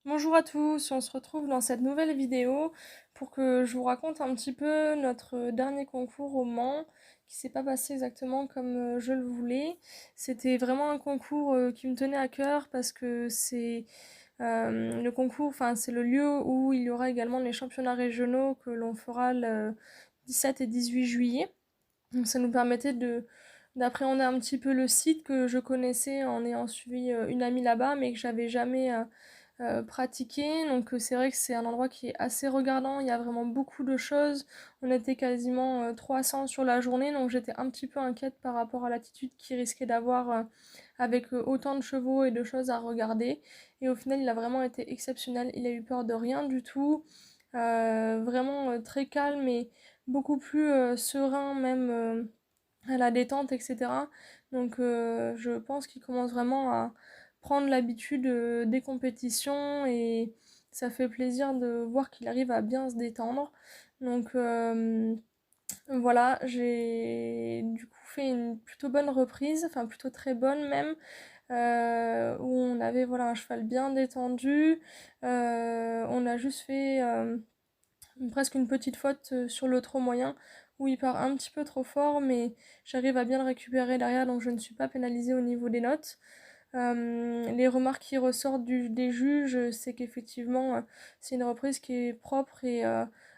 Bonjour à tous, on se retrouve dans cette nouvelle vidéo pour que je vous raconte un petit peu notre dernier concours au Mans qui s'est pas passé exactement comme je le voulais. C'était vraiment un concours qui me tenait à cœur parce que c'est le concours, enfin c'est le lieu où il y aura également les championnats régionaux que l'on fera le 17 et 18 juillet. Donc ça nous permettait d'appréhender un petit peu le site que je connaissais en ayant suivi une amie là-bas mais que j'avais jamais pratiqué. Donc c'est vrai que c'est un endroit qui est assez regardant, il y a vraiment beaucoup de choses. On était quasiment 300 sur la journée, donc j'étais un petit peu inquiète par rapport à l'attitude qu'il risquait d'avoir avec autant de chevaux et de choses à regarder. Et au final, il a vraiment été exceptionnel, il a eu peur de rien du tout. Vraiment très calme et beaucoup plus serein même à la détente, etc. Donc je pense qu'il commence vraiment à prendre l'habitude des compétitions et ça fait plaisir de voir qu'il arrive à bien se détendre. Donc voilà, j'ai du coup fait une plutôt bonne reprise, enfin plutôt très bonne même, où on avait voilà un cheval bien détendu. On a juste fait presque une petite faute sur le trop moyen où il part un petit peu trop fort, mais j'arrive à bien le récupérer derrière, donc je ne suis pas pénalisée au niveau des notes. Les remarques qui ressortent des juges, c'est qu'effectivement, c'est une reprise qui est propre et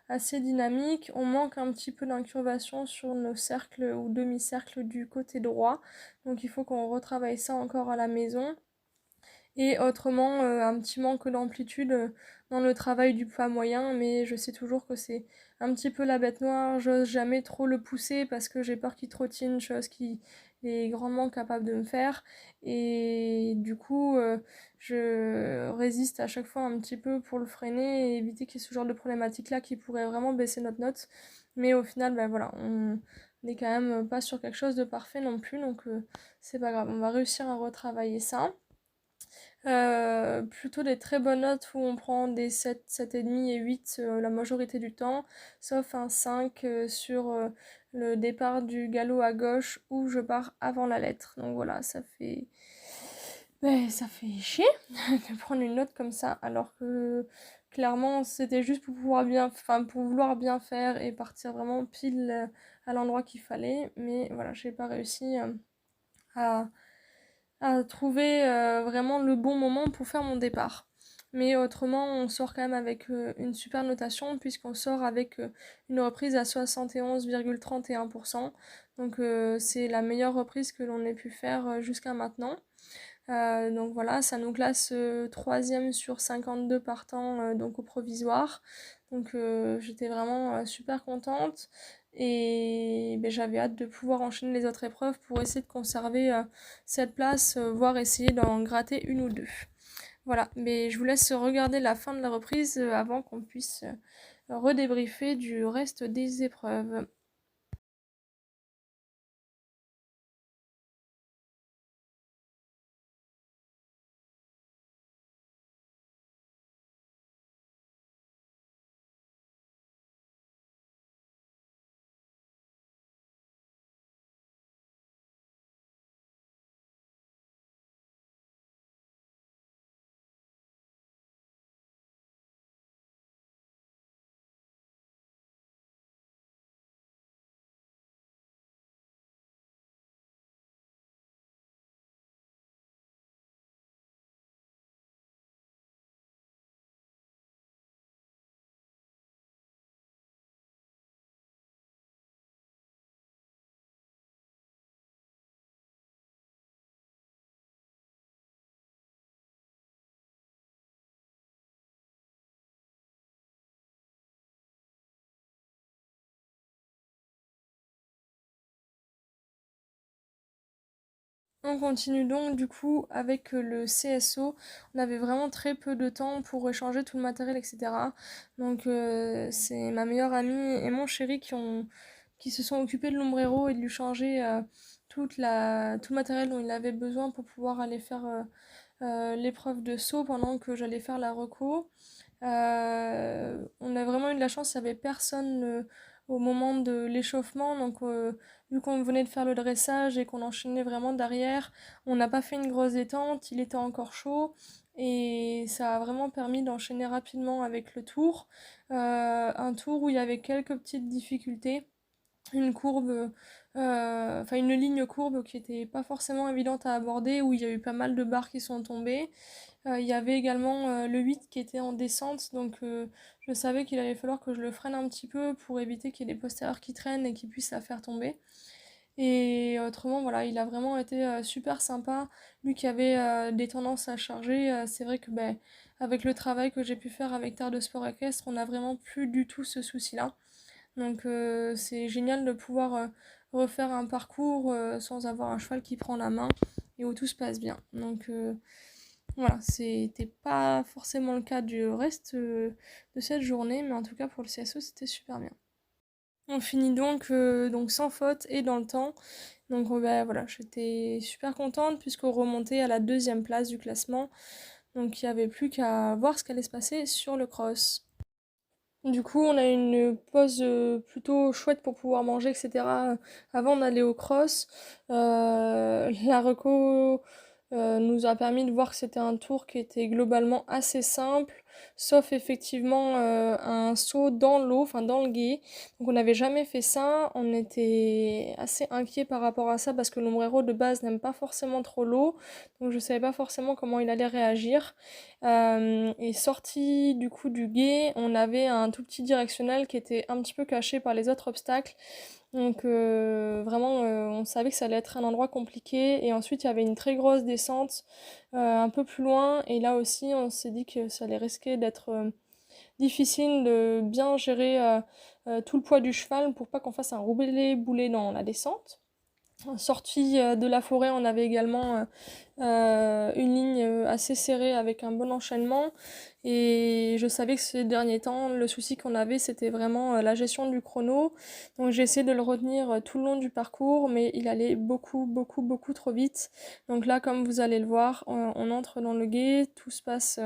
assez dynamique. On manque un petit peu d'incurvation sur nos cercles ou demi-cercles du côté droit, donc il faut qu'on retravaille ça encore à la maison. Et autrement, un petit manque d'amplitude dans le travail du poids moyen, mais je sais toujours que c'est un petit peu la bête noire. J'ose jamais trop le pousser parce que j'ai peur qu'il trottine, chose qu'il est grandement capable de me faire. Et du coup, je résiste à chaque fois un petit peu pour le freiner et éviter qu'il y ait ce genre de problématique-là qui pourrait vraiment baisser notre note. Mais au final, ben voilà, on n'est quand même pas sur quelque chose de parfait non plus, donc c'est pas grave, on va réussir à retravailler ça. Plutôt des très bonnes notes où on prend des 7, 7,5 et 8 la majorité du temps, sauf un 5 sur le départ du galop à gauche où je pars avant la lettre. Donc voilà, ça fait... ça fait chier de prendre une note comme ça, alors que clairement c'était juste pour pouvoir bien, enfin pour vouloir bien faire et partir vraiment pile à l'endroit qu'il fallait. Mais voilà, j'ai pas réussi à trouver vraiment le bon moment pour faire mon départ. Mais autrement, on sort quand même avec une super notation puisqu'on sort avec une reprise à 71,31%. Donc c'est la meilleure reprise que l'on ait pu faire jusqu'à maintenant. Donc voilà, ça nous classe 3e sur 52 partants donc au provisoire. Donc j'étais vraiment super contente et ben, j'avais hâte de pouvoir enchaîner les autres épreuves pour essayer de conserver cette place, voire essayer d'en gratter une ou deux. Voilà, mais je vous laisse regarder la fin de la reprise avant qu'on puisse redébriefer du reste des épreuves. On continue donc du coup avec le CSO. On avait vraiment très peu de temps pour échanger tout le matériel, etc. Donc c'est ma meilleure amie et mon chéri qui se sont occupés de l'ombrero et de lui changer tout le matériel dont il avait besoin pour pouvoir aller faire l'épreuve de saut pendant que j'allais faire la reco. On a vraiment eu de la chance, il n'y avait personne au moment de l'échauffement, donc vu qu'on venait de faire le dressage et qu'on enchaînait vraiment derrière, on n'a pas fait une grosse détente, il était encore chaud et ça a vraiment permis d'enchaîner rapidement avec le tour. Un tour où il y avait quelques petites difficultés, une courbe, enfin une ligne courbe qui était pas forcément évidente à aborder, où il y a eu pas mal de barres qui sont tombées. Il y avait également le 8 qui était en descente, donc je savais qu'il allait falloir que je le freine un petit peu pour éviter qu'il y ait des postérieurs qui traînent et qui puissent la faire tomber. Et autrement, voilà, il a vraiment été super sympa. Lui qui avait des tendances à charger, c'est vrai que ben, avec le travail que j'ai pu faire avec Terre de Sport Équestre, on n'a vraiment plus du tout ce souci-là. Donc c'est génial de pouvoir refaire un parcours sans avoir un cheval qui prend la main et où tout se passe bien. Donc voilà, c'était pas forcément le cas du reste de cette journée, mais en tout cas pour le CSO, c'était super bien. On finit donc sans faute et dans le temps. Donc bah, voilà, j'étais super contente puisqu'on remontait à la 2e place du classement. Donc il n'y avait plus qu'à voir ce qu'allait se passer sur le cross. Du coup, on a une pause plutôt chouette pour pouvoir manger, etc. Avant d'aller au cross. La reco nous a permis de voir que c'était un tour qui était globalement assez simple, sauf effectivement un saut dans l'eau, enfin dans le gué. Donc on n'avait jamais fait ça, on était assez inquiet par rapport à ça parce que l'ombrero de base n'aime pas forcément trop l'eau, donc je savais pas forcément comment il allait réagir. Et sorti du coup du gué, on avait un tout petit directionnel qui était un petit peu caché par les autres obstacles. Donc vraiment, on savait que ça allait être un endroit compliqué. Et ensuite, il y avait une très grosse descente un peu plus loin. Et là aussi, on s'est dit que ça allait risquer d'être difficile de bien gérer tout le poids du cheval pour pas qu'on fasse un roulé-boulet dans la descente. Sortie de la forêt, on avait également une ligne assez serrée avec un bon enchaînement. Et je savais que ces derniers temps, le souci qu'on avait, c'était vraiment la gestion du chrono. Donc j'ai essayé de le retenir tout le long du parcours, mais il allait beaucoup trop vite. Donc là, comme vous allez le voir, on entre dans le gué, tout se passe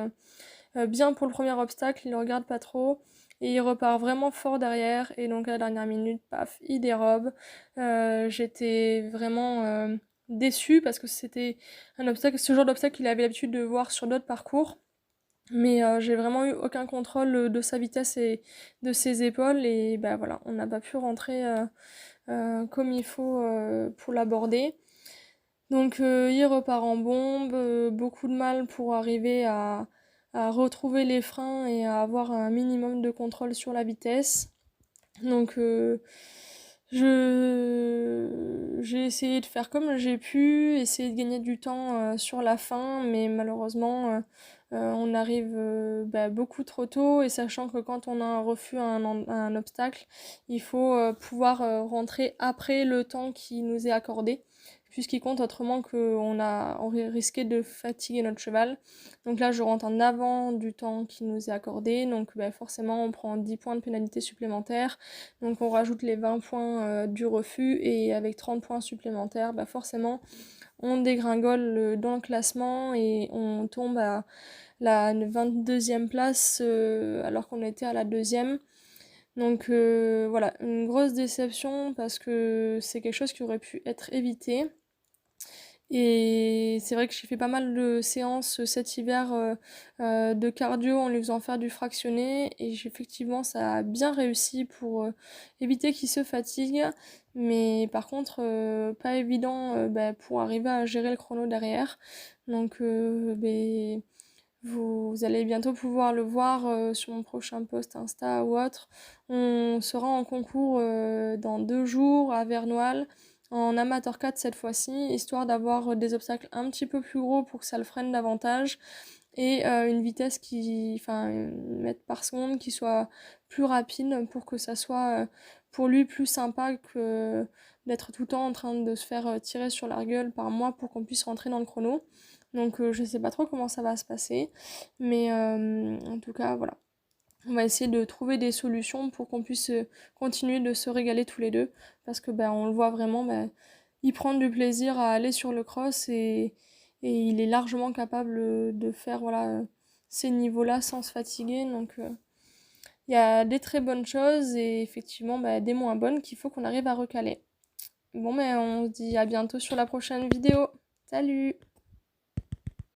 bien pour le premier obstacle, il regarde pas trop. Et il repart vraiment fort derrière. Et donc à la dernière minute, paf, il dérobe. J'étais vraiment déçue parce que c'était un obstacle, ce genre d'obstacle qu'il avait l'habitude de voir sur d'autres parcours. Mais j'ai vraiment eu aucun contrôle de sa vitesse et de ses épaules. Et bah voilà, on n'a pas pu rentrer comme il faut pour l'aborder. Donc il repart en bombe, beaucoup de mal pour arriver à retrouver les freins et à avoir un minimum de contrôle sur la vitesse. Donc j'ai essayé de faire comme j'ai pu, essayer de gagner du temps sur la fin, mais malheureusement on arrive beaucoup trop tôt, et sachant que quand on a un refus à un obstacle, il faut pouvoir rentrer après le temps qui nous est accordé, puisqu'il compte, autrement on risquait de fatiguer notre cheval. Donc là je rentre en avant du temps qui nous est accordé, donc forcément on prend 10 points de pénalité supplémentaires, donc on rajoute les 20 points du refus, et avec 30 points supplémentaires, forcément on dégringole dans le classement et on tombe à la 22e place alors qu'on était à la 2e. Donc voilà, une grosse déception parce que c'est quelque chose qui aurait pu être évité. Et c'est vrai que j'ai fait pas mal de séances cet hiver de cardio en lui faisant faire du fractionné, et effectivement ça a bien réussi pour éviter qu'il se fatigue, mais par contre pas évident pour arriver à gérer le chrono derrière. Donc vous allez bientôt pouvoir le voir sur mon prochain post Insta ou autre. On sera en concours dans 2 jours à Vernoil, en amateur 4 cette fois-ci, histoire d'avoir des obstacles un petit peu plus gros pour que ça le freine davantage, et une vitesse enfin, une mètre par seconde qui soit plus rapide pour que ça soit pour lui plus sympa que d'être tout le temps en train de se faire tirer sur la gueule par moi pour qu'on puisse rentrer dans le chrono. Donc je sais pas trop comment ça va se passer, mais en tout cas voilà. On va essayer de trouver des solutions pour qu'on puisse continuer de se régaler tous les deux, parce que on le voit vraiment, il prend du plaisir à aller sur le cross, et il est largement capable de faire voilà ces niveaux-là sans se fatiguer. Donc il y a des très bonnes choses et effectivement des moins bonnes qu'il faut qu'on arrive à recaler. Bon on se dit à bientôt sur la prochaine vidéo. Salut!